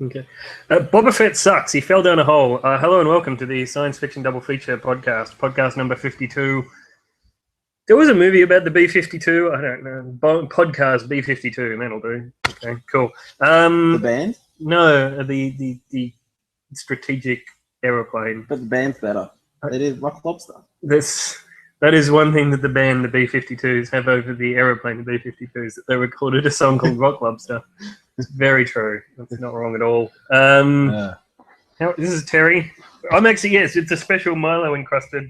Okay. Boba Fett sucks. He fell down a hole. Hello and welcome to the Science Fiction Double Feature podcast number 52. There was a movie about the B-52. I don't know. Podcast B-52. That'll do. Okay, cool. The band? No, the strategic aeroplane. But the band's better. They did Rock Lobster. That is one thing that the band, the B-52s, have over the aeroplane, the B-52s, that they recorded a song called Rock Lobster. It's very true. That's not wrong at all. This is Terry. I'm actually, yes, it's a special Milo-encrusted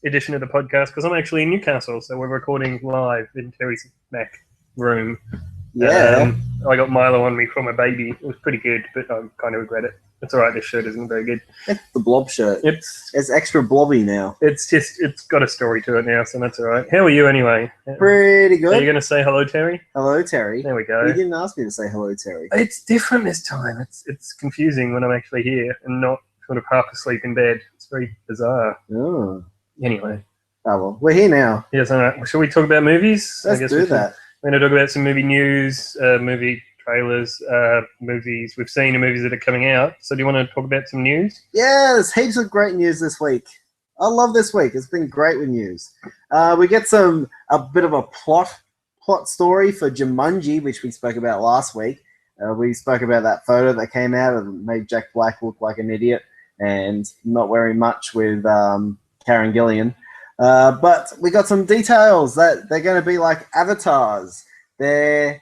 edition of the podcast because I'm actually in Newcastle, so we're recording live in Terry's Mac room. Yeah. I got Milo on me from a baby. It was pretty good, but I kind of regret it. It's all right. This shirt isn't very good. It's the blob shirt. It's extra blobby now. It's got a story to it now, so that's all right. How are you anyway? Pretty good. Are you going to say hello, Terry? Hello, Terry. There we go. You didn't ask me to say hello, Terry. It's different this time. It's confusing when I'm actually here and not sort of half asleep in bed. It's very bizarre. Oh. Anyway. Oh, well, we're here now. Yes, all right. Shall we talk about movies? Let's do that. We're going to talk about some movie news, movie trailers, movies we've seen and movies that are coming out. So do you want to talk about some news? Yeah, there's heaps of great news this week. I love this week. It's been great with news. We get a bit of a plot story for Jumanji, which we spoke about last week. We spoke about that photo that came out and made Jack Black look like an idiot and not wearing much with Karen Gillan. But we got some details that they're going to be like avatars. The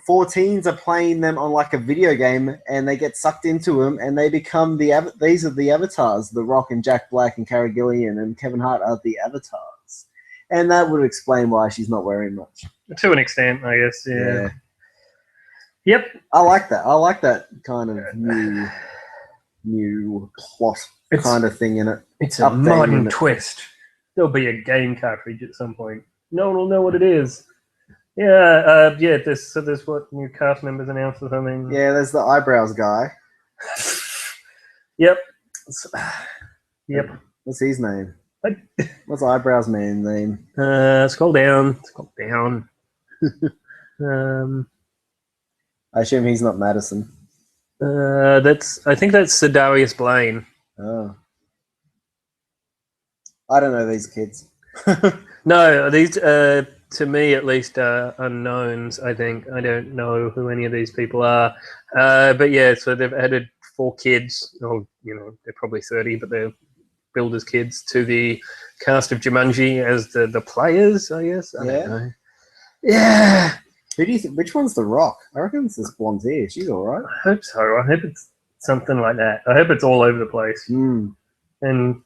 14s are playing them on like a video game, and they get sucked into them, and they become these are the avatars. The Rock and Jack Black and Karen Gillan and Kevin Hart are the avatars, and that would explain why she's not wearing much. To an extent, I guess. Yeah. Yep. I like that. I like that kind of new plot kind of thing in it. It's a modern twist. There'll be a game cartridge at some point. No one will know what it is. Yeah, there's what new cast members announced or something. Yeah, there's the eyebrows guy. Yep. What's his name? What's eyebrows man's name? Scroll down. I assume he's not Madison. I think that's Sedarius Blaine. Oh. I don't know these kids. No, these to me at least are unknowns. I think I don't know who any of these people are. But yeah, so they've added 4 kids. Oh, they're probably 30, but they're billed as kids to the cast of Jumanji as the players. I guess. I don't know. Yeah. Who do you think? Which one's the Rock? I reckon it's this blonde hair. She's all right. I hope so. I hope it's something like that. I hope it's all over the place. Mm. And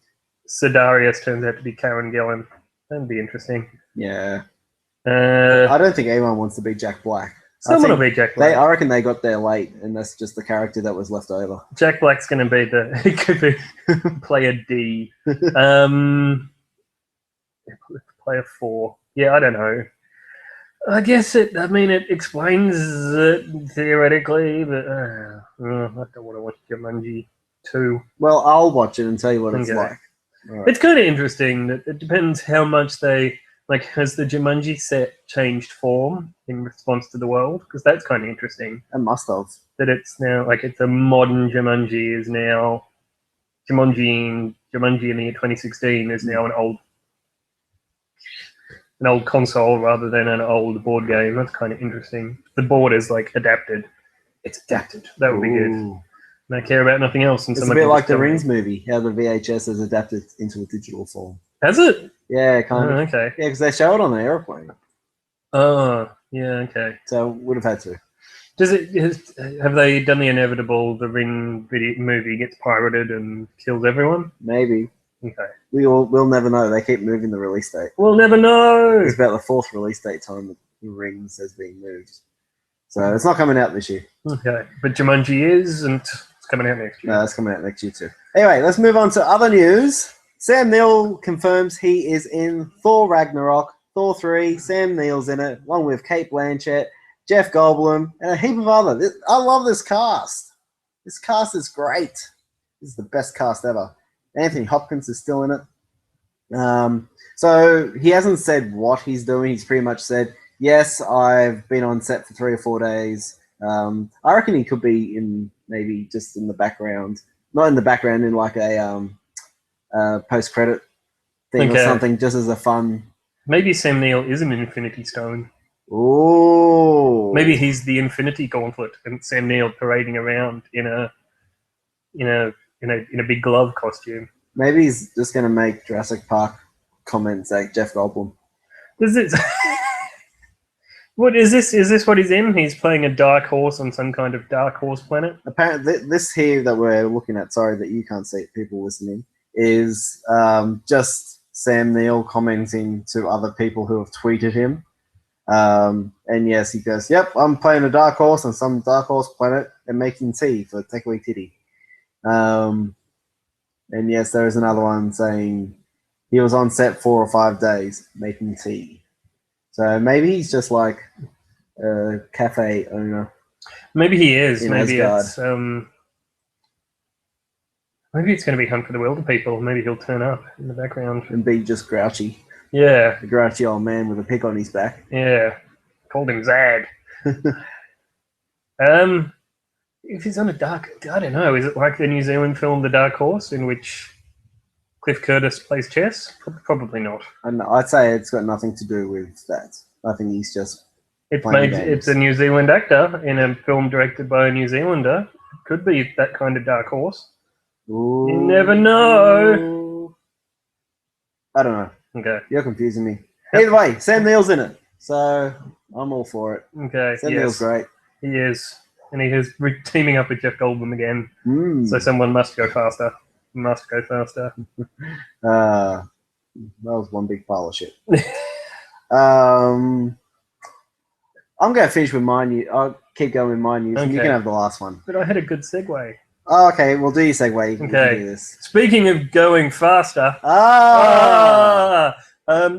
Sedarius turns out to be Karen Gillan. That'd be interesting. Yeah. I don't think anyone wants to be Jack Black. Someone will be Jack Black. I reckon they got there late, and that's just the character that was left over. Jack Black's going to be he could be player D. Player 4. Yeah, I don't know. I guess it explains it theoretically, but I don't want to watch Jumanji 2. Well, I'll watch it and tell you what it's like. Right. It's kind of interesting. That it depends how much they has the Jumanji set changed form in response to the world, because that's kind of interesting. It must have. That it's now it's a modern Jumanji is now Jumanji in the year 2016 is now an old console rather than an old board game. That's kind of interesting. The board is adapted. It's adapted. That would be good. And I care about nothing else. And it's a bit like the Rings movie, how the VHS is adapted into a digital form. Has it? Yeah, kind of. Okay. Yeah, because they show it on the airplane. Oh, yeah, okay. So would have had to. Have they done the inevitable? The Ring movie gets pirated and kills everyone? Maybe. Okay. We'll never know. They keep moving the release date. We'll never know. It's about the 4th release date time that the Rings has been moved. So it's not coming out this year. Okay. But Jumanji is, and it's coming out next year. No, it's coming out next year too. Anyway, let's move on to other news. Sam Neill confirms he is in Thor Ragnarok, Thor 3. Sam Neill's in it, along with Cate Blanchett, Jeff Goldblum, and a heap of others. I love this cast. This cast is great. This is the best cast ever. Anthony Hopkins is still in it. So he hasn't said what he's doing. He's pretty much said, yes, I've been on set for 3 or 4 days. I reckon he could be in maybe just in the background, not in the background, in like a post-credit thing or something, just as a fun. Maybe Sam Neill is an Infinity Stone. Oh, maybe he's the Infinity Gauntlet, and Sam Neill parading around in a big glove costume. Maybe he's just going to make Jurassic Park comments like Jeff Goldblum. What is this? Is this what he's in? He's playing a dark horse on some kind of dark horse planet. Apparently, this here that we're looking at, sorry that you can't see it, people listening, is just Sam Neill commenting to other people who have tweeted him. And yes, he goes, "Yep, I'm playing a dark horse on some dark horse planet and making tea for Technically Kitty." And yes, there is another one saying he was on set 4 or 5 days making tea. So maybe he's just like a cafe owner. Maybe he is. Maybe Asgard. Maybe it's going to be Hunt for the Wilder People. Maybe he'll turn up in the background and be just grouchy. Yeah, a grouchy old man with a pick on his back. Yeah, called him Zag. If he's on a dark, I don't know. Is it like the New Zealand film The Dark Horse, in which Cliff Curtis plays chess? Probably not. And I'd say it's got nothing to do with that. I think he's just it's a New Zealand actor in a film directed by a New Zealander. It could be that kind of dark horse. Ooh. You never know. I don't know. Okay. You're confusing me. Either way, Sam Neill's in it, so I'm all for it. Okay. Sam Neill's great. He is. And he is teaming up with Jeff Goldblum again. So someone must go faster. That was one big pile of shit. I'm going to finish with my news. I'll keep going with my news, and you can have the last one. But I had a good segue. Oh, okay, we'll do your segue. You can do this. Speaking of going faster,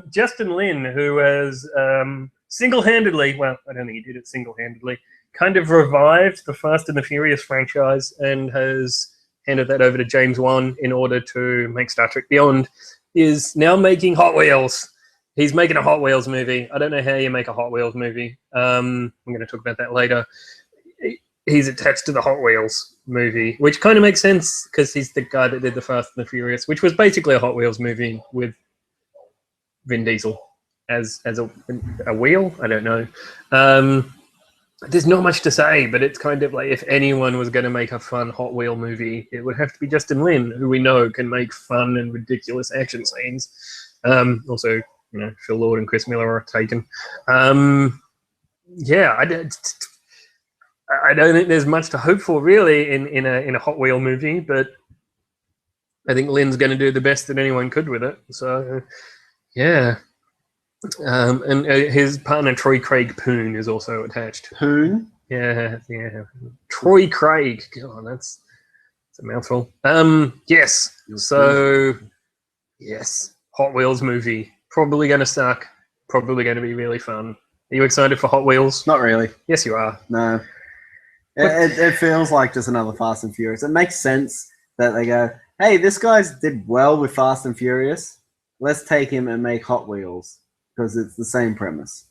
Justin Lin, who has single-handedly, well, I don't think he did it single-handedly, kind of revived the Fast and the Furious franchise and has handed that over to James Wan in order to make Star Trek Beyond, is now making Hot Wheels. He's making a Hot Wheels movie. I don't know how you make a Hot Wheels movie. I'm going to talk about that later. He's attached to the Hot Wheels movie, which kind of makes sense because he's the guy that did the Fast and the Furious, which was basically a Hot Wheels movie with Vin Diesel as a wheel. I don't know. There's not much to say, but it's kind of like if anyone was going to make a fun Hot Wheel movie, it would have to be Justin Lin, who we know can make fun and ridiculous action scenes. Also, Phil Lord and Chris Miller are taken. I don't think there's much to hope for really in a Hot Wheel movie, but I think Lin's going to do the best that anyone could with it. So, yeah. And his partner Troy Craig Poon is also attached. Poon? Yeah. Troy Craig. God, that's a mouthful. Yes. So, yes, Hot Wheels movie. Probably going to suck. Probably going to be really fun. Are you excited for Hot Wheels? Not really. Yes, you are. No. It feels like just another Fast and Furious. It makes sense that they go, hey, this guy's did well with Fast and Furious. Let's take him and make Hot Wheels because it's the same premise.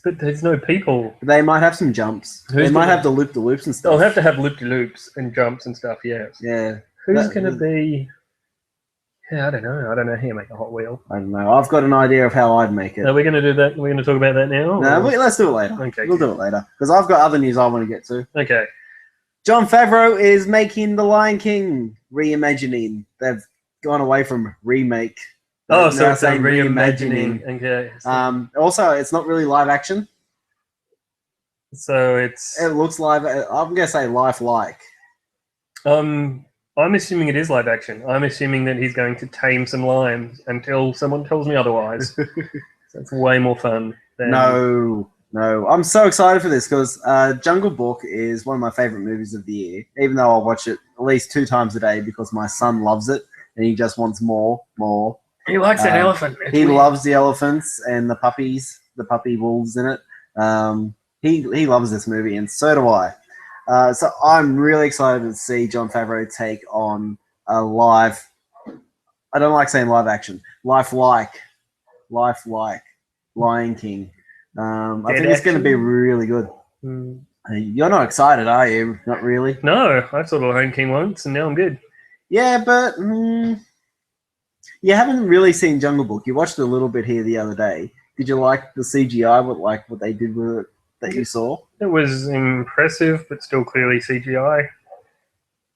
But there's no people. They might have some jumps. They might have the loop-de-loops and stuff. They'll have to have loop-de-loops and jumps and stuff, yes. Yeah. Who's going to be... Yeah, I don't know. I don't know how you make a Hot Wheel. I don't know. I've got an idea of how I'd make it. Are we going to do that? Are we going to talk about that now? No, let's do it later. Okay. We'll do it later. Because I've got other news I want to get to. Okay. Jon Favreau is making The Lion King reimagining. They've gone away from remake. Oh, so it's saying reimagining. Okay. Also, it's not really live action. So it's... It looks live. I'm going to say lifelike. I'm assuming it is live action. I'm assuming that he's going to tame some lions until someone tells me otherwise. That's way more fun. No. I'm so excited for this because Jungle Book is one of my favorite movies of the year, even though I'll watch it at least 2 times a day because my son loves it and he just wants more. He likes that elephant. He loves the elephants and the puppies, the puppy wolves in it. He loves this movie and so do I. So I'm really excited to see Jon Favreau take on a live... I don't like saying live action. Lifelike Lion King. I think it's going to be really good. You're not excited, are you? Not really. No, I saw the Lion King once, and now I'm good. Yeah, but you haven't really seen Jungle Book. You watched a little bit here the other day. Did you like the CGI? What they did with it that you saw? It was impressive, but still clearly CGI. It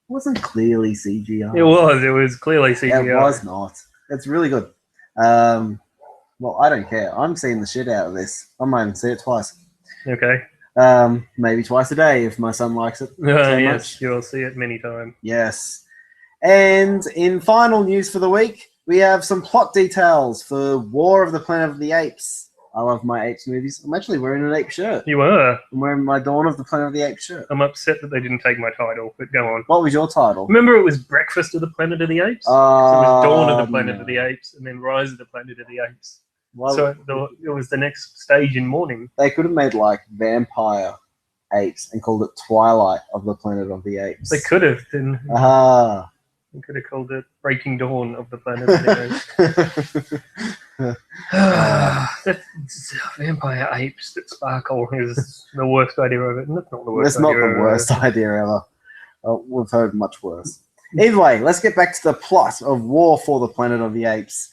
wasn't clearly CGI. It was clearly CGI. It was not. It's really good. Well, I don't care. I'm seeing the shit out of this. I might even see it twice. Okay. Maybe twice a day if my son likes it. Yes, you'll see it many times. Yes. And in final news for the week, we have some plot details for War of the Planet of the Apes. I love my Apes movies. I'm actually wearing an ape shirt. You were. I'm wearing my Dawn of the Planet of the Apes shirt. I'm upset that they didn't take my title, but go on. What was your title? Remember, it was Breakfast of the Planet of the Apes? So it was Dawn of the Planet of the Apes, and then Rise of the Planet of the Apes. Well, so it was the next stage in morning. They could have made like Vampire Apes and called it Twilight of the Planet of the Apes. They could have. Then they could have called it Breaking Dawn of the Planet of the Apes. Vampire Apes that sparkle is the worst idea of it. That's not the worst idea. It's not the worst idea ever. We've heard much worse. Either way, let's get back to the plot of War for the Planet of the Apes.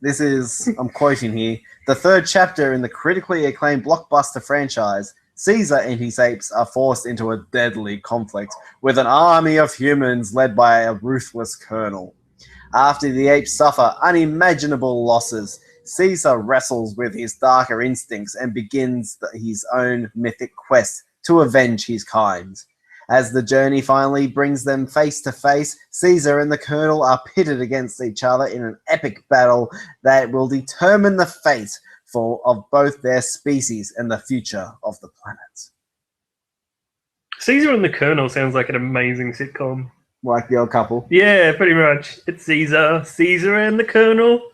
This is, I'm quoting here, the third chapter in the critically acclaimed blockbuster franchise. Caesar and his apes are forced into a deadly conflict with an army of humans led by a ruthless colonel. After the apes suffer unimaginable losses, Caesar wrestles with his darker instincts and begins his own mythic quest to avenge his kind. As the journey finally brings them face to face, Caesar and the Colonel are pitted against each other in an epic battle that will determine the fate of both their species and the future of the planet. Caesar and the Colonel sounds like an amazing sitcom. Like The Odd Couple? Yeah, pretty much. It's Caesar and the Colonel.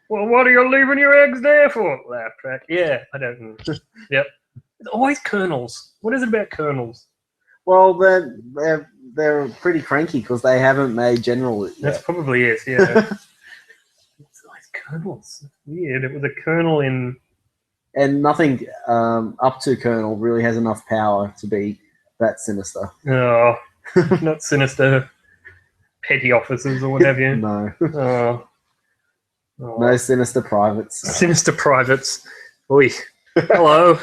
Well, what are you leaving your eggs there for? Laugh track. Yeah, I don't know. Yep. It's always colonels. What is it about colonels? Well, they're pretty cranky because they haven't made general yet. That's probably it, yeah. It's always colonels. Weird. It was a colonel in... And nothing up to colonel really has enough power to be that sinister. Oh, not sinister petty officers or what have you. No. Oh. No sinister privates. Sinister privates. Oi. Hello.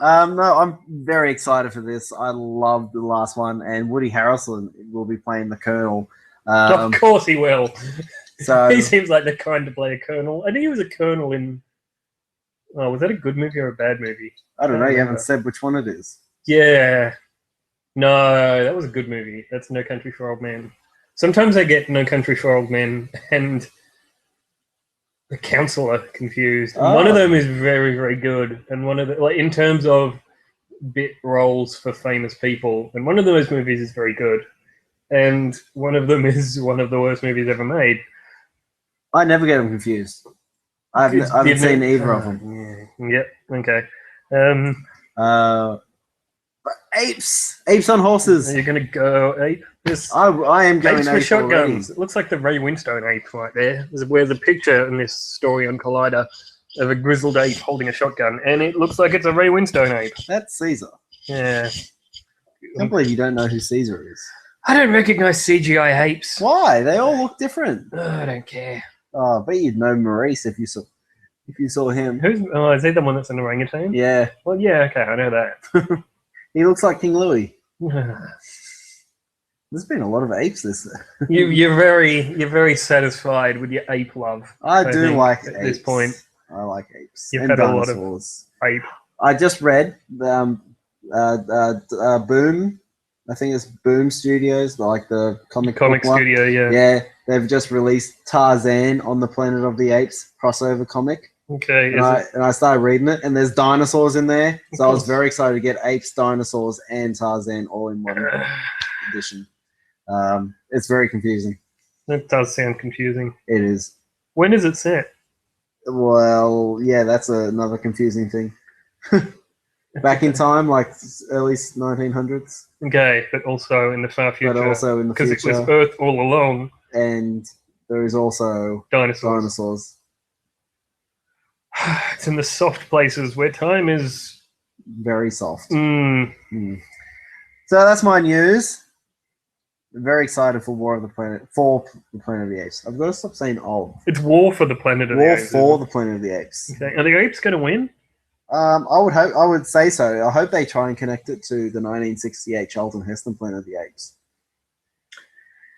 No, I'm very excited for this. I love the last one, and Woody Harrelson will be playing the Colonel. Of course he will. So he seems like the kind to play a colonel. I think he was a colonel in... Oh, was that a good movie or a bad movie? I don't know. You haven't said which one it is. Yeah. No, that was a good movie. That's No Country for Old Men. Sometimes I get No Country for Old Men and The Counselor confused. And one of them is very, very good. And one of the, like, in terms of bit roles for famous people, and one of those movies is very good. And one of them is one of the worst movies ever made. I never get them confused. I haven't seen either of them. Yep. Okay. Apes on horses. Are you going to go ape? I am going apes ape with shotguns. already. It looks like the Ray Winstone ape right there. There's a picture in this story on Collider of a grizzled ape holding a shotgun, and it looks like it's a Ray Winstone ape. That's Caesar. Yeah. I can't believe you don't know who Caesar is. I don't recognize CGI apes. Why? They all look different. I don't care. Oh, I bet you'd know Maurice if you saw him. Is he the one that's an orangutan? Yeah. Well, yeah, okay, I know that. He looks like King Louis. There's been a lot of apes this. You're very satisfied with your ape love. I do like at apes. this point. I like apes. You've and had dinosaurs. a lot of ape. I just read Boom. I think it's Boom Studios, like the comic studio. Yeah. Yeah, they've just released Tarzan on the Planet of the Apes crossover comic. Okay. And I started reading it, and there's dinosaurs in there, so I was very excited to get apes, dinosaurs, and Tarzan all in one edition. It's very confusing. That does sound confusing. It is. When is it set? Well, yeah, that's another confusing thing. Back in time, like early 1900s. Okay, but also in the far future. But also in the future. Because it was Earth all along. And there is also dinosaurs. It's in the soft places where time is very soft. Mm. So that's my news. I'm very excited for War of the Planet, for the Planet of the Apes. I've got to stop saying of. It's War for the Planet of the Apes. War for the Planet of the Apes. Okay. Are the apes going to win? I would say so. I hope they try and connect it to the 1968 Charlton Heston Planet of the Apes.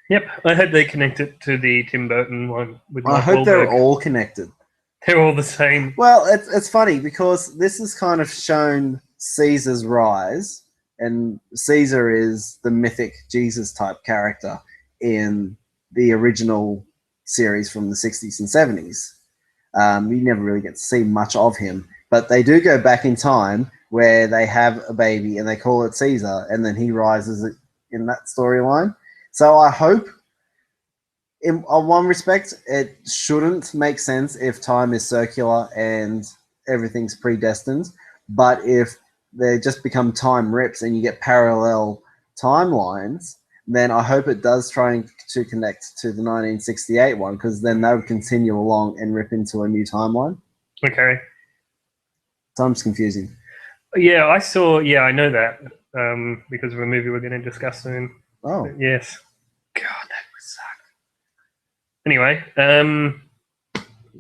Yep, I hope they connect it to the Tim Burton one. With I hope they're all connected. They're all the same. Well, it's funny because this has kind of shown Caesar's rise, and Caesar is the mythic Jesus type character in the original series from the 60s and 70s. You never really get to see much of him, but they do go back in time where they have a baby and they call it Caesar, and then he rises in that storyline. So I hope, in one respect, it shouldn't make sense if time is circular and everything's predestined, but if they just become time rips and you get parallel timelines, then I hope it does try to connect to the 1968 one, because then that would continue along and rip into a new timeline. Okay. Time's confusing. Yeah, I know that because of a movie we're going to discuss soon. Oh. Yes. God, that would suck. Anyway,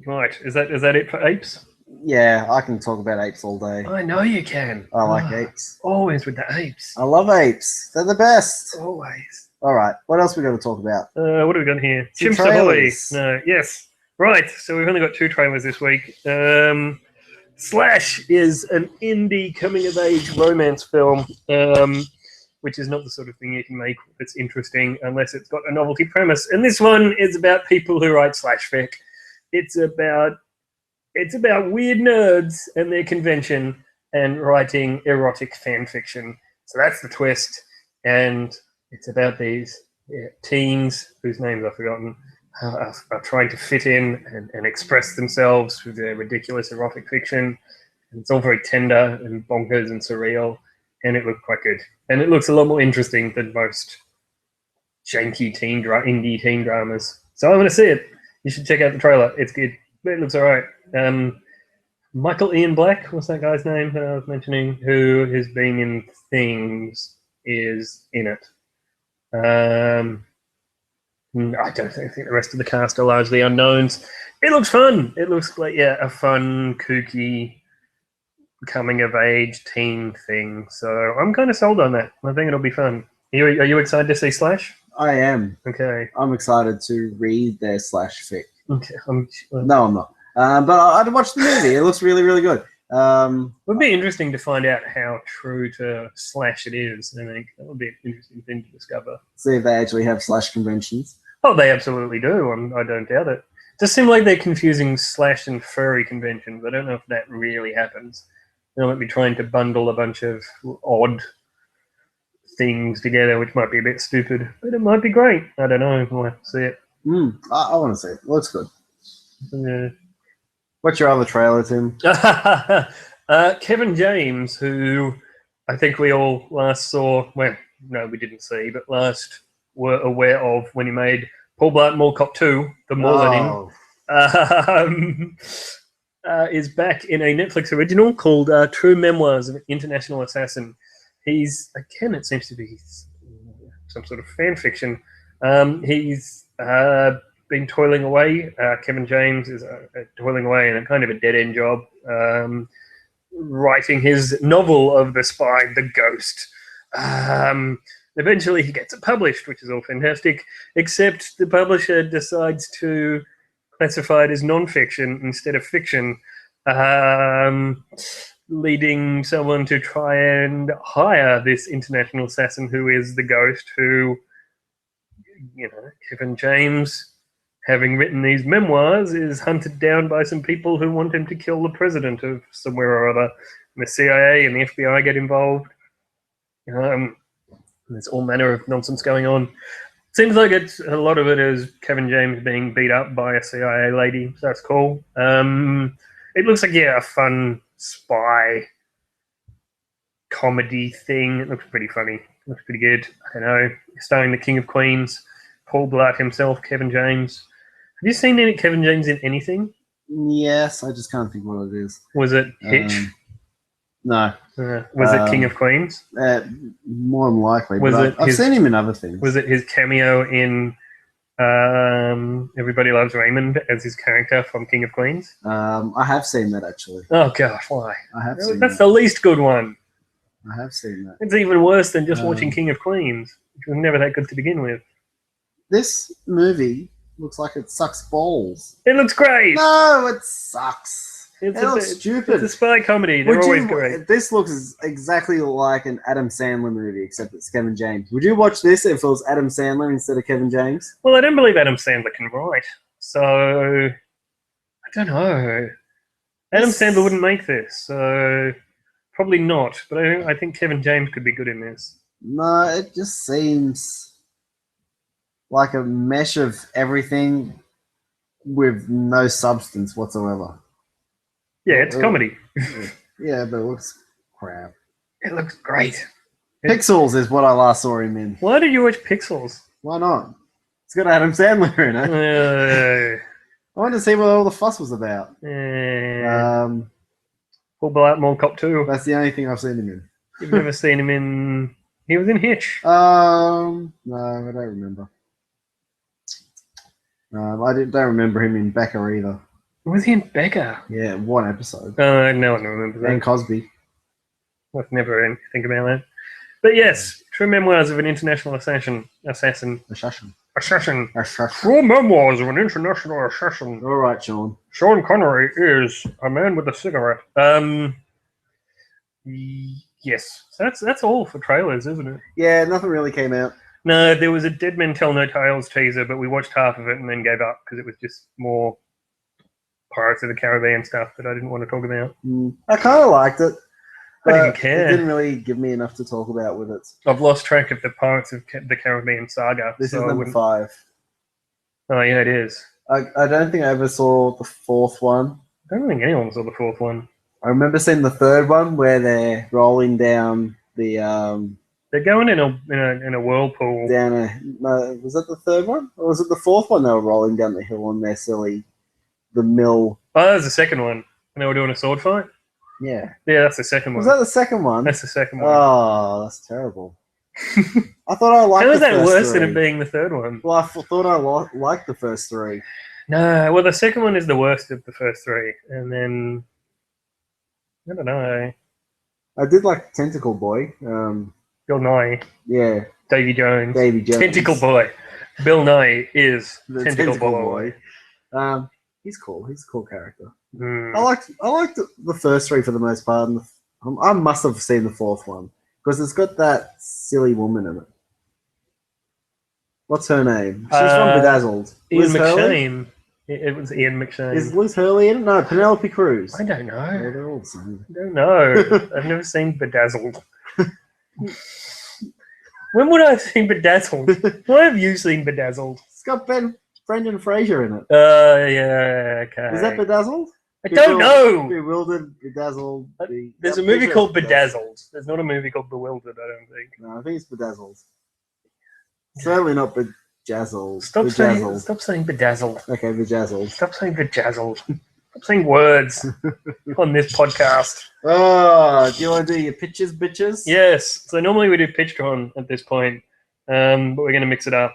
right, is that it for apes? Yeah, I can talk about apes all day. I know you can. I like apes. Always with the apes. I love apes. They're the best. Always. All right, what else we got to talk about? What have we got here? Some Chimps Ahoy. trailers. No, yes. Right, so we've only got 2 trailers this week. Slash is an indie coming-of-age romance film, which is not the sort of thing you can make that's interesting unless it's got a novelty premise. And this one is about people who write slash fic. It's about weird nerds and their convention and writing erotic fan fiction. So that's the twist. And it's about these teens whose names I've forgotten are trying to fit in and express themselves through their ridiculous erotic fiction. And it's all very tender and bonkers and surreal. And it looked quite good. And it looks a lot more interesting than most janky indie teen dramas. So I want to see it. You should check out the trailer. It's good. It looks all right. Michael Ian Black, what's that guy's name that I was mentioning, who has been in things, is in it. I don't think the rest of the cast are largely unknowns. It looks fun. It looks like, a fun, kooky, coming-of-age teen thing. So I'm kind of sold on that. I think it'll be fun. Are you excited to see Slash? I am. Okay. I'm excited to read their slash fic. Okay. No, I'm not. But I'd watch the movie. It looks really, really good. It would be interesting to find out how true to Slash it is. I think that would be an interesting thing to discover. See if they actually have slash conventions. Oh, they absolutely do. I don't doubt it. It does seem like they're confusing slash and furry conventions. I don't know if that really happens. They might be trying to bundle a bunch of odd things together, which might be a bit stupid, but it might be great. I don't know. We'll have to see it. I want to see it. It looks good. Yeah. What's your other trailer, Tim? Kevin James, who I think we all last saw, well, no, we didn't see, but last were aware of when he made Paul Blart Mall Cop 2, The Mall is back in a Netflix original called True Memoirs of an International Assassin. He's, again, it seems to be some sort of fan fiction. He's been toiling away. Kevin James is toiling away in a kind of a dead-end job, writing his novel of the spy, The Ghost. Eventually he gets it published, which is all fantastic, except the publisher decides to classify it as non-fiction instead of fiction, leading someone to try and hire this international assassin who is the Ghost, who, Kevin James, having written these memoirs, is hunted down by some people who want him to kill the president of somewhere or other. And the CIA and the FBI get involved. There's all manner of nonsense going on. Seems like a lot of it is Kevin James being beat up by a CIA lady, so that's cool. It looks like, a fun spy comedy thing. It looks pretty funny. It looks pretty good. I don't know. Starring the King of Queens, Paul Blart himself, Kevin James. Have you seen Kevin James in anything? Yes, I just can't think what it is. Was it Hitch? No. Was it King of Queens? More than likely. Was but it I've seen him in other things. Was it his cameo in Everybody Loves Raymond as his character from King of Queens? I have seen that, actually. Oh, gosh, why? I have seen That's that. the least good one. I have seen that. It's even worse than just watching King of Queens, which was never that good to begin with. This movie looks like it sucks balls. It looks great! No, it sucks. It looks stupid. It's a spy comedy. They're always great. This looks exactly like an Adam Sandler movie, except it's Kevin James. Would you watch this if it was Adam Sandler instead of Kevin James? Well, I don't believe Adam Sandler can write, so I don't know. Adam Sandler wouldn't make this, so probably not. But I think Kevin James could be good in this. No, it just seems like a mesh of everything with no substance whatsoever. Yeah, it's comedy. Yeah, but it looks crap. It looks great. Pixels is what I last saw him in. Why did you watch Pixels? Why not? It's got Adam Sandler in it. I wanted to see what all the fuss was about. Full Blowout Mall Cop 2. That's the only thing I've seen him in. You've never seen him in... He was in Hitch. No, I don't remember. I don't remember him in Becca either. Was he in Becca? Yeah, one episode. No one remembers that. And Cosby. I've never think about that. But yes, True Memoirs of an International Assassin. True Memoirs of an International Assassin. All right, Sean. Sean Connery is a man with a cigarette. Yes. So that's all for trailers, isn't it? Yeah, nothing really came out. No, there was a Dead Men Tell No Tales teaser, but we watched half of it and then gave up because it was just more Pirates of the Caribbean stuff that I didn't want to talk about. I kind of liked it. I didn't care. It didn't really give me enough to talk about with it. I've lost track of the Pirates of the Caribbean saga. This is number 5. Oh, yeah, it is. I don't think I ever saw the 4th one. I don't think anyone saw the 4th one. I remember seeing the 3rd one where they're rolling down the... They're going in a whirlpool. No, was that the 3rd one? Or was it the 4th one they were rolling down the hill on their the mill? Oh, that was the 2nd one. And they were doing a sword fight? Yeah. Yeah, that's the 2nd one. Was that the 2nd one? That's the 2nd one. Oh, that's terrible. I thought I liked How is the that first worse 3. than it being the 3rd one? Well, I thought I liked the first 3. No, well, the 2nd one is the worst of the first 3. And then, I don't know. I did like Tentacle Boy. Bill Nye. Yeah. Davy Jones. Tentacle Boy. Bill Nye is the Tentacle Boy. He's cool. He's a cool character. Mm. I liked the first 3 for the most part. And I must have seen the 4th one because it's got that silly woman in it. What's her name? She's from Bedazzled. Ian McShane. It was Ian McShane. Is Liz Hurley in it? No, Penelope Cruz. I don't know. Yeah, they're all the same. I don't know. I've never seen Bedazzled. When would I have seen Bedazzled? Why have you seen Bedazzled? It's got Brendan Fraser in it. Yeah, okay. Is that Bedazzled? I don't know. Bewildered, Bedazzled. There's a movie called Bedazzled. There's not a movie called Bewildered, I don't think. No, I think it's Bedazzled. Certainly not Bedazzled. Stop saying Bedazzled. Okay, Bedazzled. Stop saying Bedazzled. Stop saying words on this podcast. Oh, do you want to do your pitches, bitches? Yes. So normally we do Pitchtron at this point, but we're going to mix it up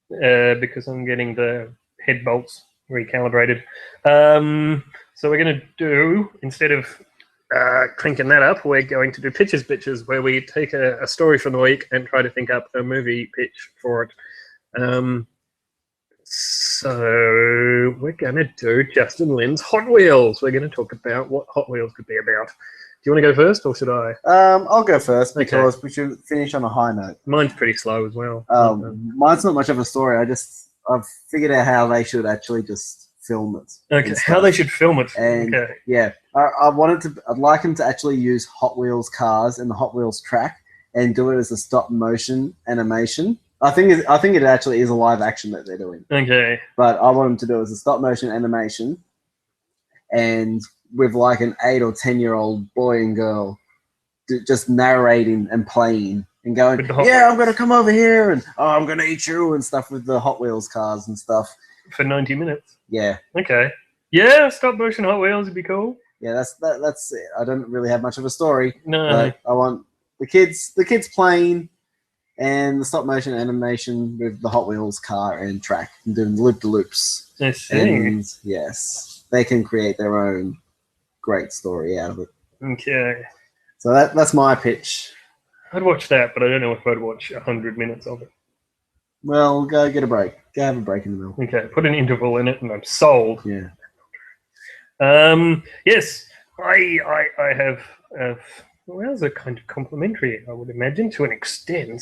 because I'm getting the head bolts recalibrated. So we're going to do, instead of clinking that up, we're going to do Pitches Bitches, where we take a story from the week and try to think up a movie pitch for it. So we're going to do Justin Lin's Hot Wheels. We're going to talk about what Hot Wheels could be about. Do you want to go first, or should I? I'll go first because we should finish on a high note. Mine's pretty slow as well. Mine's not much of a story. I've figured out how they should actually just film it. Okay, how they should film it. And okay. Yeah, I'd like them to actually use Hot Wheels cars and the Hot Wheels track and do it as a stop motion animation. I think it actually is a live action that they're doing. Okay. But I want them to do it as a stop motion animation, and with like an 8 or 10-year-old boy and girl just narrating and playing and going, yeah, I'm going to come over here and I'm going to eat you and stuff with the Hot Wheels cars and stuff. for 90 minutes. Yeah. Okay. Yeah, stop motion Hot Wheels would be cool. Yeah, that's it. I don't really have much of a story. No. But I want the kids playing and the stop motion animation with the Hot Wheels car and track and doing loop-de-loops. I see. And yes, they can create their own great story out of it. Okay. So that's my pitch. I'd watch that, but I don't know if I'd watch 100 minutes of it. Well, go get a break. Go have a break in the middle. Okay, put an interval in it and I'm sold. Yeah. Yes, I have, well, those are kind of complimentary, I would imagine, to an extent.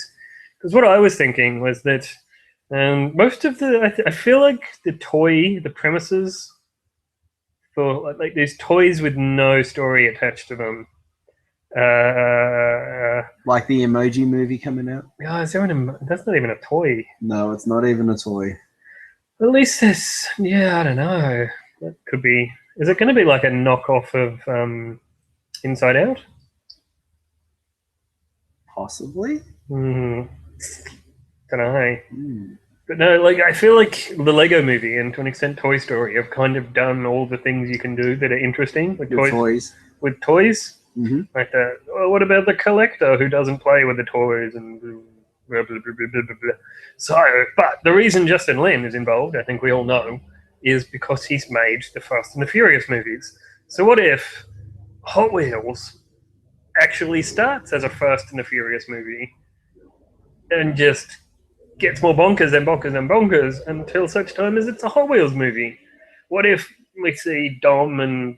Because what I was thinking was that most of I feel like the premises for, like, there's toys with no story attached to them. Like the Emoji Movie coming out? Yeah, that's not even a toy. No, it's not even a toy. At least there's, I don't know. That could be. Is it going to be like a knockoff of Inside Out? Possibly. Don't know. But no, like, I feel like the Lego Movie and to an extent Toy Story have kind of done all the things you can do that are interesting with toys. With toys. Mm-hmm. Like what about the collector who doesn't play with the toys and blah, blah, blah, blah, blah, blah. So, but the reason Justin Lin is involved, I think we all know, is because he's made the Fast and the Furious movies. So what if Hot Wheels actually starts as a Fast and the Furious movie and just gets more bonkers and bonkers and bonkers until such time as it's a Hot Wheels movie? What if we see Dom and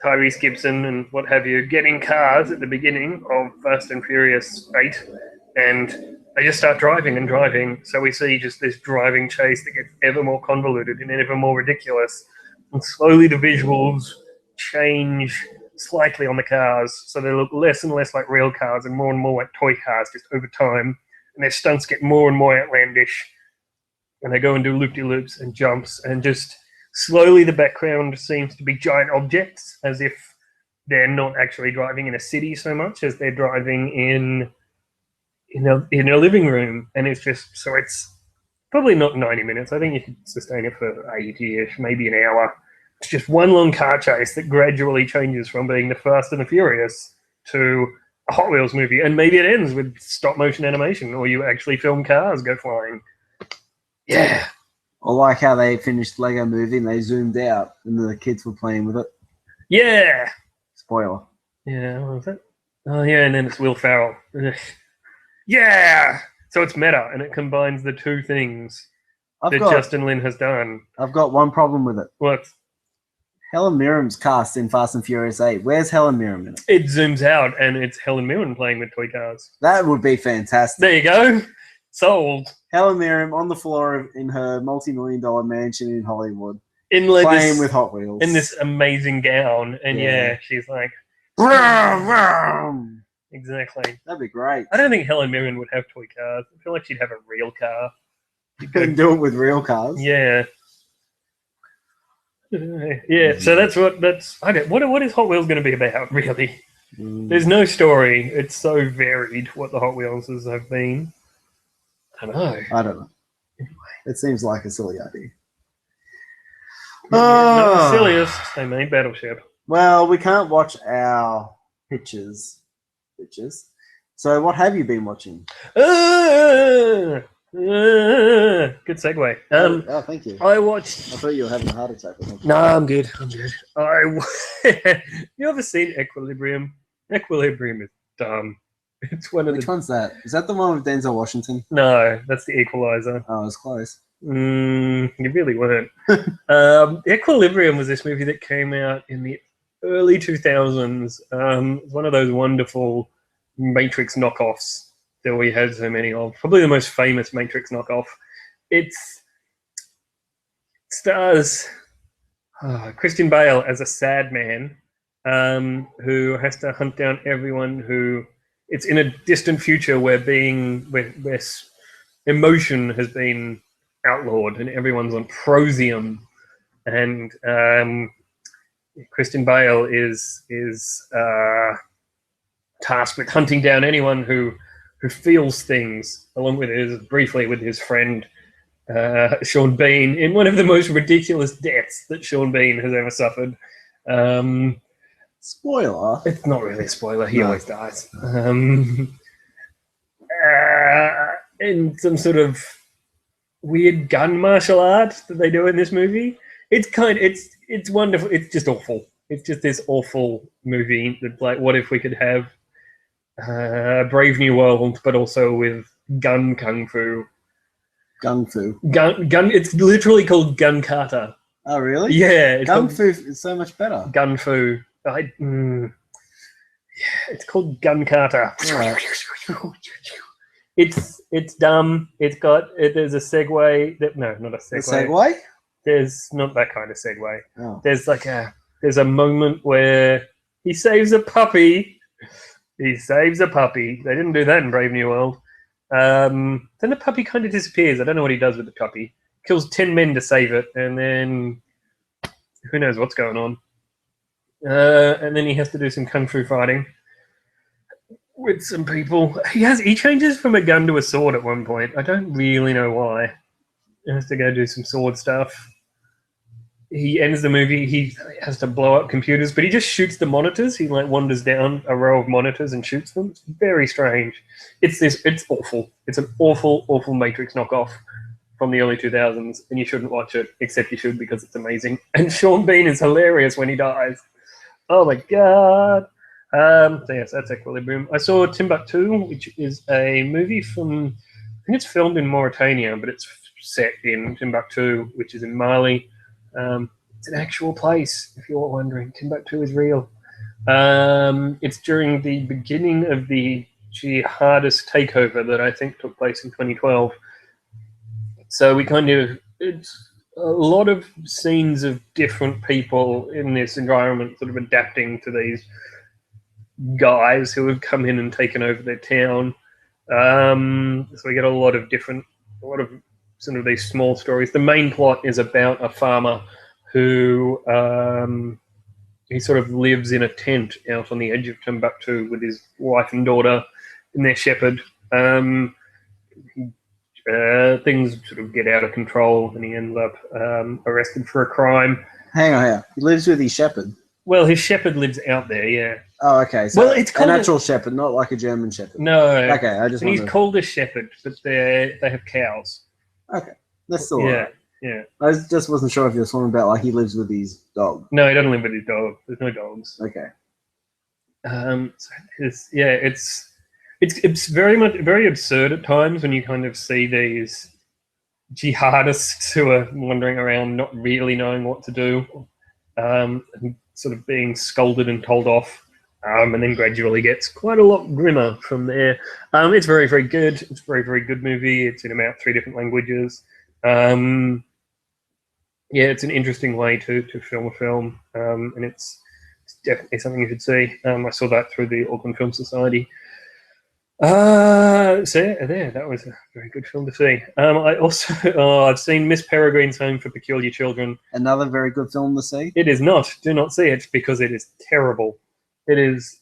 Tyrese Gibson and what have you getting cars at the beginning of Fast and Furious 8 and they just start driving and driving, so we see just this driving chase that gets ever more convoluted and ever more ridiculous, and slowly the visuals change slightly on the cars, so they look less and less like real cars and more like toy cars just over time, and their stunts get more and more outlandish, and they go and do loop-de-loops and jumps, and just slowly the background seems to be giant objects, as if they're not actually driving in a city so much as they're driving in a living room, and it's just, so it's probably not 90 minutes. I think you could sustain it for 80-ish, maybe an hour. It's just one long car chase that gradually changes from being the Fast and the Furious to a Hot Wheels movie, and maybe it ends with stop motion animation, or you actually film cars go flying. Yeah. I like how they finished Lego Movie and they zoomed out and the kids were playing with it. Yeah. Spoiler. Yeah, what was that? Oh, yeah, and then it's Will Ferrell. Yeah! So it's meta, and it combines the two things Justin Lin has done. I've got one problem with it. What? Helen Mirren's cast in Fast and Furious 8. Where's Helen Mirren in it? It zooms out, and it's Helen Mirren playing with toy cars. That would be fantastic. There you go. Sold. Helen Mirren on the floor in her multi-million-dollar mansion in Hollywood. Like playing with Hot Wheels. In this amazing gown, and she's like... Vroom, vroom. Exactly. That'd be great. I don't think Helen Mirren would have toy cars. I feel like she'd have a real car. You couldn't do it with real cars. Yeah. Yeah, so what is Hot Wheels going to be about, really? There's no story. It's so varied what the Hot Wheels have been. I don't know. Anyway. It seems like a silly idea. Not the silliest. They made Battleship. Well, we can't watch our pictures. So what have you been watching? Good segue. Oh, thank you. I watched... I thought you were having a heart attack. No, I'm good. You ever seen Equilibrium? Equilibrium is dumb. It's one of Which one's that? Is that the one with Denzel Washington? No, that's The Equalizer. Oh, it was close. You really weren't. Equilibrium was this movie that came out in the early 2000s. One of those wonderful Matrix knockoffs that we had so many of. Probably the most famous Matrix knockoff. It stars Christian Bale as a sad man who has to hunt down everyone who... It's in a distant future where emotion has been outlawed and everyone's on prosium, and Christian Bale is tasked with hunting down anyone who feels things, along with his friend Sean Bean in one of the most ridiculous deaths that Sean Bean has ever suffered. Spoiler? It's not really a spoiler. He always dies. In some sort of weird gun martial art that they do in this movie. It's wonderful. It's just awful. It's just this awful movie that, like, what if we could have Brave New World, but also with gun kung fu. Gun fu. Gun. It's literally called Gun Kata. Oh, really? Yeah. Gun fu is so much better. Gun fu. It's called Gun Kata. Right. It's dumb. There's a segue. No, not a segue. A segue? There's not that kind of segue. Oh. There's a moment where he saves a puppy. He saves a puppy. They didn't do that in Brave New World. Then the puppy kind of disappears. I don't know what he does with the puppy. Kills 10 men to save it, and then who knows what's going on. And then he has to do some kung fu fighting with some people. He changes from a gun to a sword at one point. I don't really know why. He has to go do some sword stuff. He ends the movie. He has to blow up computers, but he just shoots the monitors. He wanders down a row of monitors and shoots them. It's very strange. It's awful. It's an awful, awful Matrix knockoff from the early 2000s, and you shouldn't watch it, except you should because it's amazing. And Sean Bean is hilarious when he dies. Oh my god. So yes, that's Equilibrium. I saw Timbuktu, which is a movie from, I think it's filmed in Mauritania, but it's set in Timbuktu, which is in Mali. It's an actual place, if you're wondering. Timbuktu is real. It's during the beginning of the jihadist takeover that I think took place in 2012. So it's a lot of scenes of different people in this environment sort of adapting to these guys who have come in and taken over their town. So we get a lot of sort of these small stories. The main plot is about a farmer who he sort of lives in a tent out on the edge of Timbuktu with his wife and daughter and their shepherd. Things sort of get out of control and he ends up arrested for a crime. Hang on. He lives with his shepherd. Well, his shepherd lives out there, yeah. Oh, okay. So it's an actual shepherd, not like a German shepherd. No. Okay, he's called a shepherd, but they have cows. Okay, that's still right. Yeah. I just wasn't sure if you were talking about like he lives with his dog. No, he doesn't live with his dog. There's no dogs. Okay. It's very absurd at times when you kind of see these jihadists who are wandering around not really knowing what to do, and sort of being scolded and told off, and then gradually gets quite a lot grimmer from there. It's very, very good. It's a very, very good movie. It's in about 3 different languages. It's an interesting way to film a film, and it's definitely something you should see. I saw that through the Auckland Film Society. That was a very good film to see. I also I've seen Miss Peregrine's Home for Peculiar Children. Another very good film to see. It is not. Do not see it because it is terrible. It's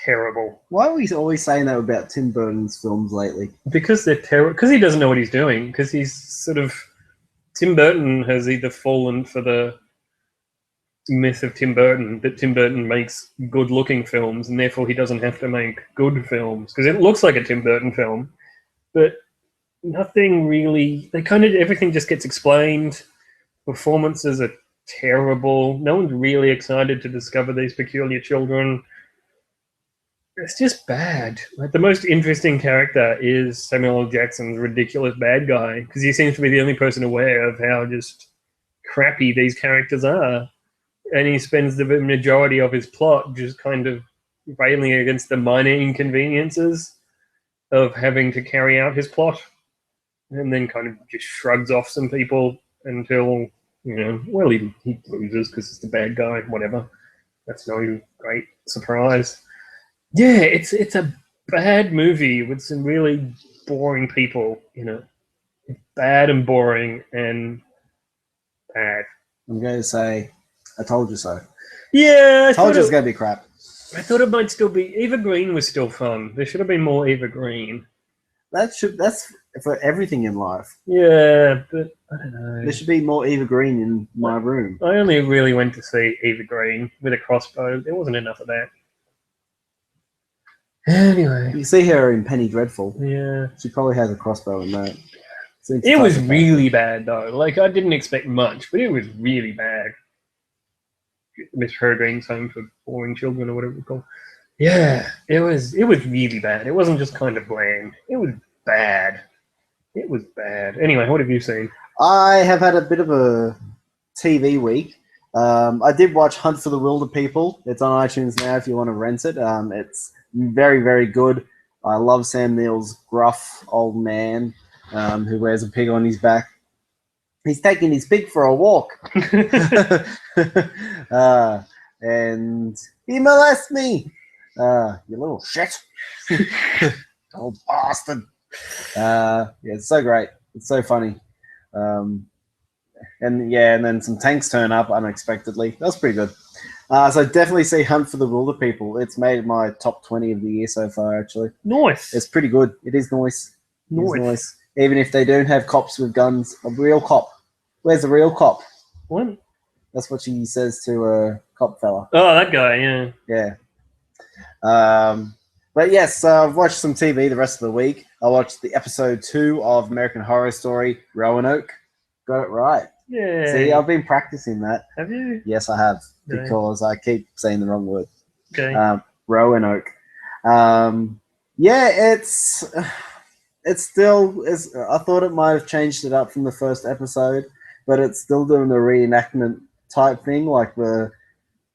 terrible. Why are we always saying that about Tim Burton's films lately? Because they're terrible. Because he doesn't know what he's doing. Because he's sort of Tim Burton has either fallen for the myth of Tim Burton that Tim Burton makes good-looking films and therefore he doesn't have to make good films because it looks like a Tim Burton film, but nothing really. Everything just gets explained. Performances are terrible. No one's really excited to discover these peculiar children. It's just bad. Like the most interesting character is Samuel L. Jackson's ridiculous bad guy because he seems to be the only person aware of how just crappy these characters are. And he spends the majority of his plot just kind of railing against the minor inconveniences of having to carry out his plot. And then kind of just shrugs off some people until, he loses because it's the bad guy, whatever. That's no great surprise. Yeah, it's a bad movie with some really boring people in it. It's bad and boring and bad. I'm going to say... I told you so. Yeah, I told you it's going to be crap. I thought it might still be. Eva Green was still fun. There should have been more Eva Green. That's for everything in life. Yeah, but I don't know. There should be more Eva Green in my room. I only really went to see Eva Green with a crossbow. There wasn't enough of that. Anyway. You see her in Penny Dreadful. Yeah. She probably has a crossbow in that. It was really bad, though. Like, I didn't expect much, but it was really bad. Miss Peregrine's Home for Boring Children, or whatever it's called. Yeah, it was really bad. It wasn't just kind of bland. It was bad. It was bad. Anyway, what have you seen? I have had a bit of a TV week. I did watch Hunt for the Wilder People. It's on iTunes now if you want to rent it. It's very, very good. I love Sam Neill's gruff old man who wears a pig on his back. He's taking his pig for a walk. And he molests me. You little shit. Old bastard. Yeah, it's so great. It's so funny. And then some tanks turn up unexpectedly. That's pretty good. So definitely see Hunt for the Wilder People. It's made my top 20 of the year so far, actually. Nice. It's pretty good. It is nice. Nice. Even if they don't have cops with guns. A real cop. Where's the real cop? What? That's what she says to a cop fella. Oh, that guy, yeah. Yeah. But yes, I've watched some TV the rest of the week. I watched the episode 2 of American Horror Story, Roanoke. Got it right. Yeah. See, I've been practicing that. Have you? Yes, I have, Okay. because I keep saying the wrong word. Okay. Roanoke. Yeah, it's still. I thought it might have changed it up from the first episode, but it's still doing the reenactment type thing, like the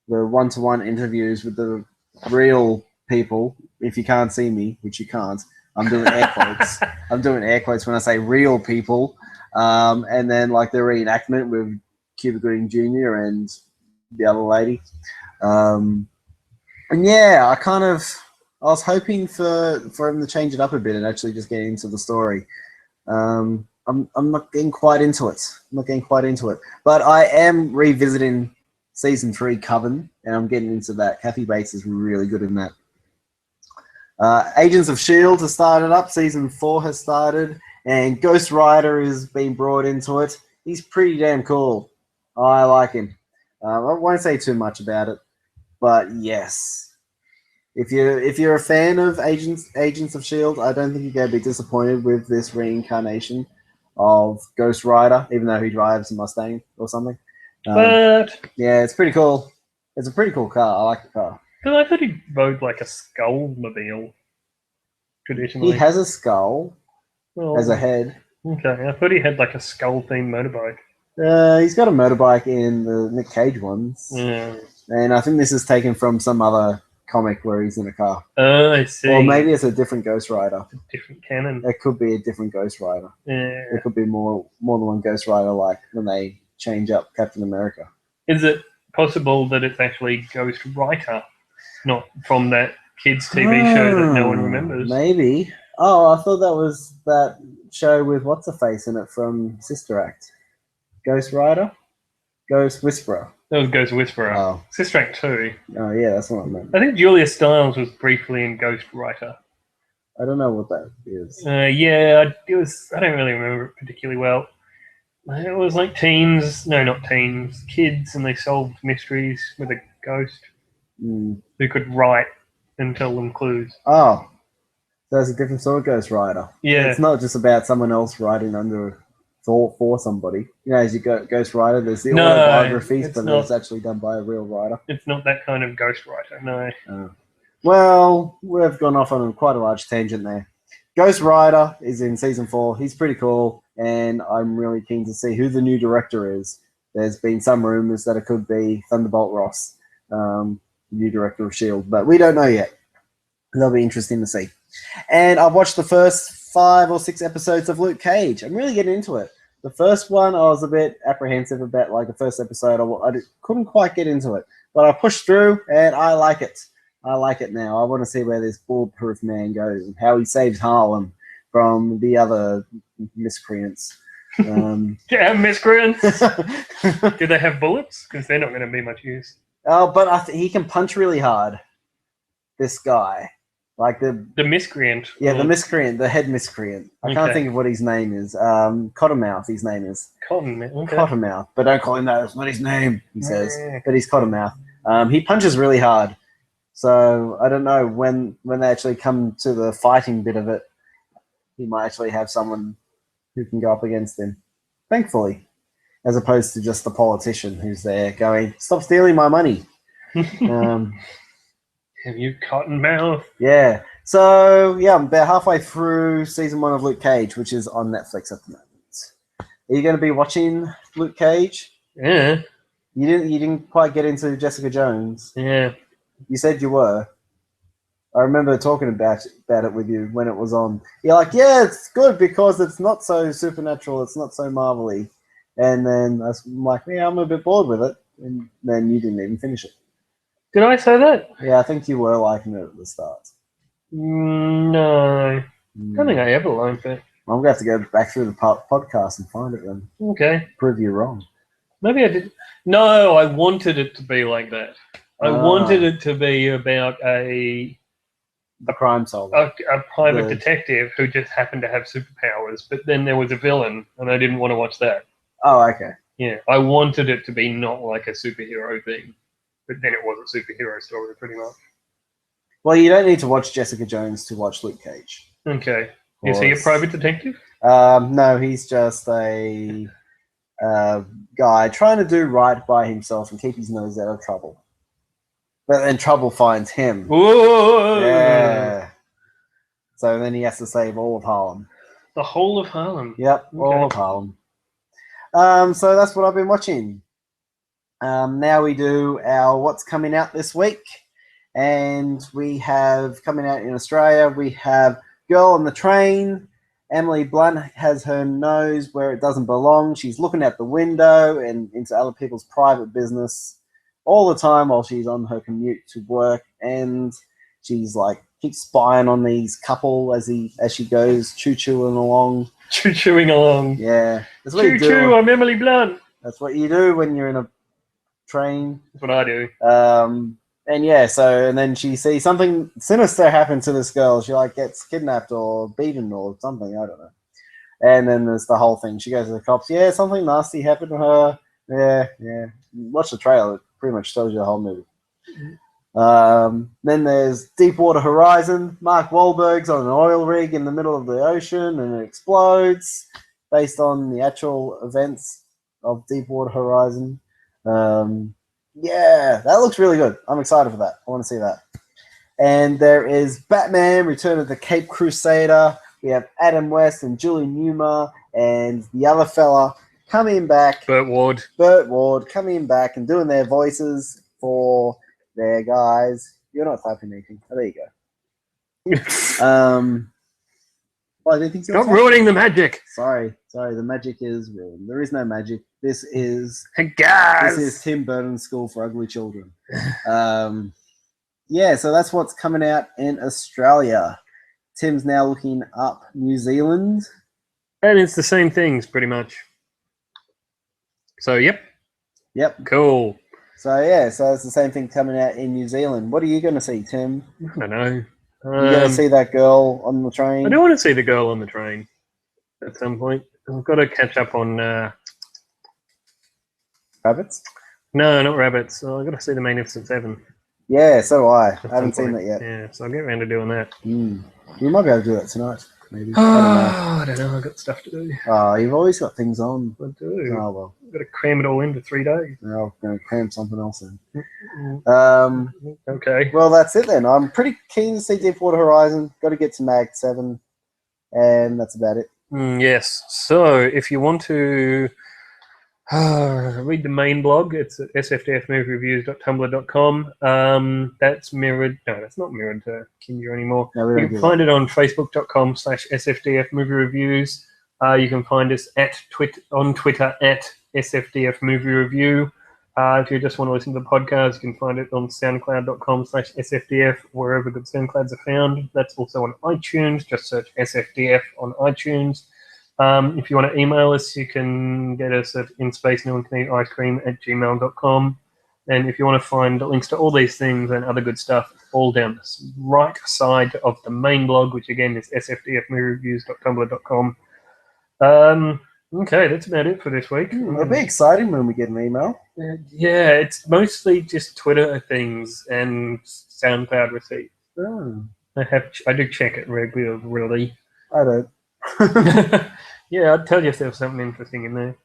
one-to-one interviews with the real people. If you can't see me, which you can't, I'm doing air quotes. I'm doing air quotes when I say real people. And then like the reenactment with Cuba Gooding Jr. and the other lady. And yeah, I was hoping for him to change it up a bit and actually just get into the story. I'm not getting quite into it. But I am revisiting season 3 Coven, and I'm getting into that. Kathy Bates is really good in that. Agents of S.H.I.E.L.D. has started up. Season 4 has started, and Ghost Rider has been brought into it. He's pretty damn cool. I like him. I won't say too much about it, but yes. If you're a fan of Agents of S.H.I.E.L.D., I don't think you're going to be disappointed with this reincarnation of Ghost Rider, even though he drives a Mustang or something. But yeah, it's pretty cool. It's a pretty cool car. I like the car. because I thought he rode like a skull-mobile traditionally. He has a skull as a head. Okay, I thought he had like a skull-themed motorbike. He's got a motorbike in the Nick Cage ones. Yeah. And I think this is taken from some other comic where he's in a car. Oh, I see. Or maybe it's a different Ghost Rider. Different canon. It could be a different Ghost Rider. Yeah. It could be more than one Ghost Rider, like when they change up Captain America. Is it possible that it's actually Ghost Rider, not from that kids' TV show that no one remembers? Maybe. Oh, I thought that was that show with What's-Her-Face in it from Sister Act. Ghost Rider? Ghost Whisperer. That was Ghost Whisperer. Oh. Sister Act 2. Oh, yeah, that's what I meant. I think Julia Stiles was briefly in Ghost Rider. I don't know what that is. Yeah, it was. I don't really remember it particularly well. It was like kids, and they solved mysteries with a ghost who could write and tell them clues. Oh, there's a different sort of Ghost Rider. Yeah. It's not just about someone else writing under thought for somebody. You know, as you go Ghost Rider, there's the autobiographies, but it's actually done by a real writer. It's not that kind of Ghost Rider, no. Well, we've gone off on quite a large tangent there. Ghost Rider is in season 4. He's pretty cool, and I'm really keen to see who the new director is. There's been some rumors that it could be Thunderbolt Ross, new director of S.H.I.E.L.D., but we don't know yet. That'll be interesting to see. And I've watched the first 5 or 6 episodes of Luke Cage. I'm really getting into it. The first one, I was a bit apprehensive about, like the first episode. I couldn't quite get into it, but I pushed through, and I like it. I like it now. I want to see where this bulletproof man goes and how he saves Harlem from the other miscreants. Yeah, miscreants. Do they have bullets? Because they're not going to be much use. Oh, but he can punch really hard. This guy. Like the miscreant. Yeah, the miscreant, the head miscreant. I can't Okay. think of what his name is. Cottonmouth, his name is. Cottonmouth. Okay. Cottonmouth, but don't call him that. That's not his name, he says. Yeah. But he's Cottonmouth. He punches really hard. So I don't know when they actually come to the fighting bit of it, he might actually have someone who can go up against him. Thankfully. As opposed to just the politician who's there going, stop stealing my money. Have you Cottonmouth? Yeah. So, yeah, I'm about halfway through season 1 of Luke Cage, which is on Netflix at the moment. Are you going to be watching Luke Cage? Yeah. You didn't quite get into Jessica Jones. Yeah. You said you were. I remember talking about it with you when it was on. You're like, yeah, it's good because it's not so supernatural, it's not so marvel-y. And then I'm like, yeah, I'm a bit bored with it. And then you didn't even finish it. Did I say that? Yeah, I think you were liking it at the start. No. I don't think I ever liked it. I'm going to have to go back through the podcast and find it then. Okay. Prove you wrong. Maybe I did. No, I wanted it to be like that. I wanted it to be about a crime solver. A private detective who just happened to have superpowers, but then there was a villain, and I didn't want to watch that. Oh, okay. Yeah, I wanted it to be not like a superhero thing, but then it was a superhero story pretty much. Well, you don't need to watch Jessica Jones to watch Luke Cage. Okay. Is he a private detective? No, he's just a guy trying to do right by himself and keep his nose out of trouble. But then trouble finds him. Whoa! Yeah. So then he has to save all of Harlem. The whole of Harlem? Yep, all of Harlem. So that's what I've been watching. Now we do our what's coming out this week. And we have, coming out in Australia, we have Girl on the Train. Emily Blunt has her nose where it doesn't belong. She's looking out the window and into other people's private business all the time while she's on her commute to work. And she's like, keeps spying on these couple as she goes choo-chooing along. Choo-chooing along. Yeah. That's what you do. Choo-choo, I'm Emily Blunt. That's what you do when you're in a train. That's what I do. And yeah, and then she sees something sinister happen to this girl. She like gets kidnapped or beaten or something. I don't know. And then there's the whole thing. She goes to the cops. Yeah, something nasty happened to her. Yeah. Watch the trailer. It pretty much tells you the whole movie. Then there's Deepwater Horizon. Mark Wahlberg's on an oil rig in the middle of the ocean and it explodes based on the actual events of Deepwater Horizon. Yeah, that looks really good. I'm excited for that. I want to see that. And there is Batman, Return of the Cape Crusader. We have Adam West and Julie Newmar and the other fella coming back. Burt Ward coming back and doing their voices for their guys. You're not typing anything. Oh, there you go. Well, I didn't think so. Stop ruining the magic. Sorry. The magic is ruined. There is no magic. This is Tim Burton's School for Ugly Children. Yeah, so that's what's coming out in Australia. Tim's now looking up New Zealand. And it's the same things, pretty much. So, yep. Cool. So, yeah, so it's the same thing coming out in New Zealand. What are you going to see, Tim? I don't know. You're going to see that girl on the train? I do want to see the girl on the train at some point. I've got to catch up on... Rabbits? No, not Rabbits. I've got to see The Magnificent Seven. Yeah, so do I. I haven't seen that yet. Yeah, so I'll get around to doing that. You might be able to do that tonight, maybe. I don't know. I've got stuff to do. Oh, you've always got things on. I do. Oh, well. I've got to cram it all into 3 days. Yeah, I'm going to cram something else in. Okay. Well, that's it then. I'm pretty keen to see Deepwater Horizon. Got to get to Mag 7. And that's about it. Yes. So, if you want to read the main blog, it's at sfdfmoviereviews.tumblr.com. That's mirrored. No, that's not mirrored to Kindle anymore. No, you can find it on facebook.com/sfdfmoviereviews. You can find us on Twitter at sfdfmoviereview. If you just want to listen to the podcast, you can find it on soundcloud.com/sfdf, wherever good SoundClouds are found. That's also on iTunes. Just search SFDF on iTunes. If you want to email us, you can get us at inspaceneillandcanidicecream@gmail.com. And if you want to find links to all these things and other good stuff, all down the right side of the main blog, which again is sfdfmoviereviews.tumblr.com. Okay, that's about it for this week. It'll be exciting when we get an email. Yeah, it's mostly just Twitter things and SoundCloud receipts. Oh. I do check it regularly. I don't. Yeah, I'd tell you if there was something interesting in there.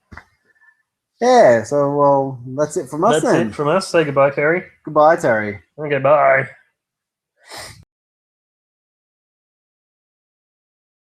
Yeah, so, well, that's it from us then. That's it from us. Say goodbye, Terry. Goodbye, Terry. Okay, bye.